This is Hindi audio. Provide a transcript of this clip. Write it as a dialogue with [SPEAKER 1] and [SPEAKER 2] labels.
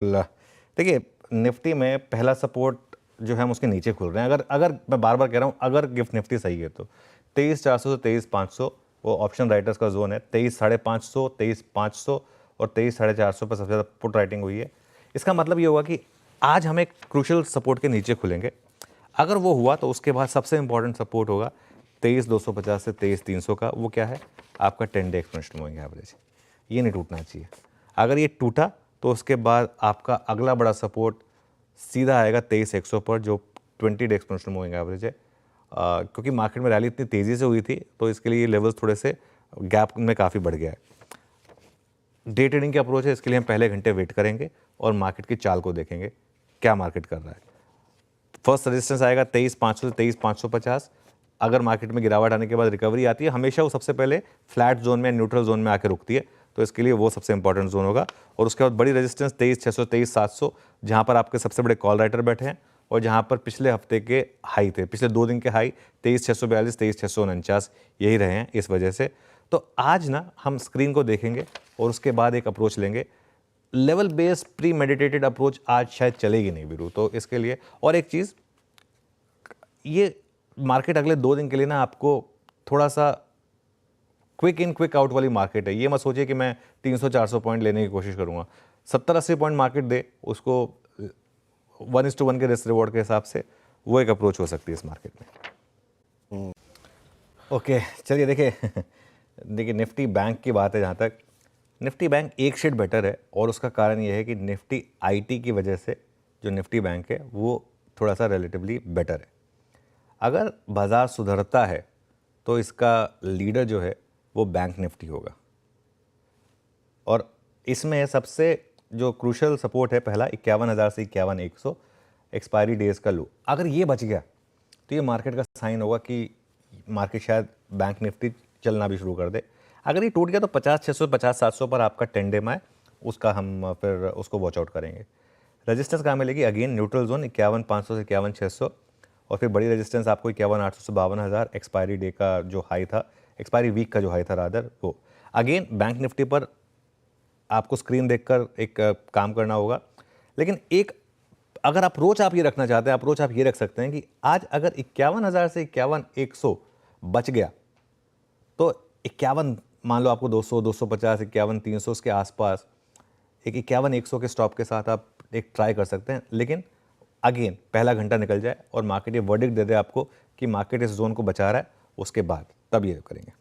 [SPEAKER 1] ला- देखिए, निफ्टी में पहला सपोर्ट जो है हम उसके नीचे खुल रहे हैं। अगर अगर मैं बार बार कह रहा हूँ, अगर गिफ्ट निफ्टी सही है तो 23,400 से 23,500 वो ऑप्शन राइटर्स का जोन है। 23,550, 23,500 और 23,450 पर सबसे ज़्यादा पुट राइटिंग हुई है। इसका मतलब ये होगा कि आज हम एक क्रूशल सपोर्ट के नीचे खुलेंगे। अगर वो हुआ तो उसके बाद सबसे इंपॉर्टेंट सपोर्ट होगा 23,250 से 23,300 का। वो क्या है? आपका 10 डे एक्सपोनेंशियल मूविंग एवरेज। ये नहीं टूटना चाहिए। अगर ये टूटा तो उसके बाद आपका अगला बड़ा सपोर्ट सीधा आएगा 23,100 पर, जो 20 डे एक्सपोनेंशियल मूविंग एवरेज है। क्योंकि मार्केट में रैली इतनी तेज़ी से हुई थी तो इसके लिए ये लेवल्स थोड़े से गैप में काफ़ी बढ़ गया है। डे ट्रेडिंग की अप्रोच है, इसके लिए हम पहले घंटे वेट करेंगे और मार्केट की चाल को देखेंगे क्या मार्केट कर रहा है। फर्स्ट रेजिस्टेंस आएगा 23,500 से 23,550। अगर मार्केट में गिरावट आने के बाद रिकवरी आती है, हमेशा वो सबसे पहले फ्लैट जोन में, न्यूट्रल जोन में आकर रुकती है, तो इसके लिए वो सबसे इंपॉर्टेंट जोन होगा। और उसके बाद बड़ी रेजिस्टेंस 23,600, 23,700, जहां पर आपके सबसे बड़े कॉल राइटर बैठे हैं और जहां पर पिछले हफ्ते के हाई थे, पिछले 2 दिन के हाई 23,642, 23,649 यही रहे हैं इस वजह से। तो आज ना हम स्क्रीन को देखेंगे और उसके बाद एक अप्रोच लेंगे। Level based pre meditated approach आज शायद चलेगी नहीं वीरू, तो इसके लिए। और एक चीज़, ये मार्केट अगले 2 दिन के लिए ना आपको थोड़ा सा क्विक इन क्विक आउट वाली मार्केट है। ये मत सोचिए कि मैं 300-400 पॉइंट लेने की कोशिश करूंगा। 70-80 पॉइंट मार्केट दे, उसको 1:1 के रिस्क रिवॉर्ड के हिसाब से वो एक अप्रोच हो सकती है इस मार्केट में। ओके, चलिए देखिए निफ्टी बैंक की बात है। जहाँ तक निफ्टी बैंक एक शेड बेटर है और उसका कारण ये है कि निफ्टी आईटी की वजह से जो निफ्टी बैंक है वो थोड़ा सा रिलेटिवली बेटर है। अगर बाज़ार सुधरता है तो इसका लीडर जो है वो बैंक निफ्टी होगा। और इसमें सबसे जो क्रूशल सपोर्ट है, पहला 51,000 से 51,100 एक्सपायरी डेज का लो। अगर ये बच गया तो ये मार्केट का साइन होगा कि मार्केट शायद बैंक निफ्टी चलना भी शुरू कर दे। अगर ये टूट गया तो 50,600, 50,700 पर आपका 10 डे में उसका हम फिर उसको वॉच आउट करेंगे। रेजिस्टेंस कहाँ मिलेगी? अगेन न्यूट्रल जोन 51,500 से 51,600 और फिर बड़ी रेजिस्टेंस आपको 51,800 से 52,000 एक्सपायरी डे का जो हाई था, एक्सपायरी वीक का जो हाई था रादर, वो। अगेन बैंक निफ्टी पर आपको स्क्रीन देखकर एक काम करना होगा। लेकिन एक अगर अप्रोच आप ये रखना चाहते हैं, अप्रोच आप ये रख सकते हैं कि आज अगर 51,000 से 51,100 बच गया तो 51, मान लो आपको 200, 250, 51,300 के आसपास एक 51,100 के स्टॉप के साथ आप एक ट्राई कर सकते हैं। लेकिन अगेन पहला घंटा निकल जाए और मार्केट ये वर्डिक्ट दे दे आपको कि मार्केट इस जोन को बचा रहा है, उसके बाद तब ये करेंगे।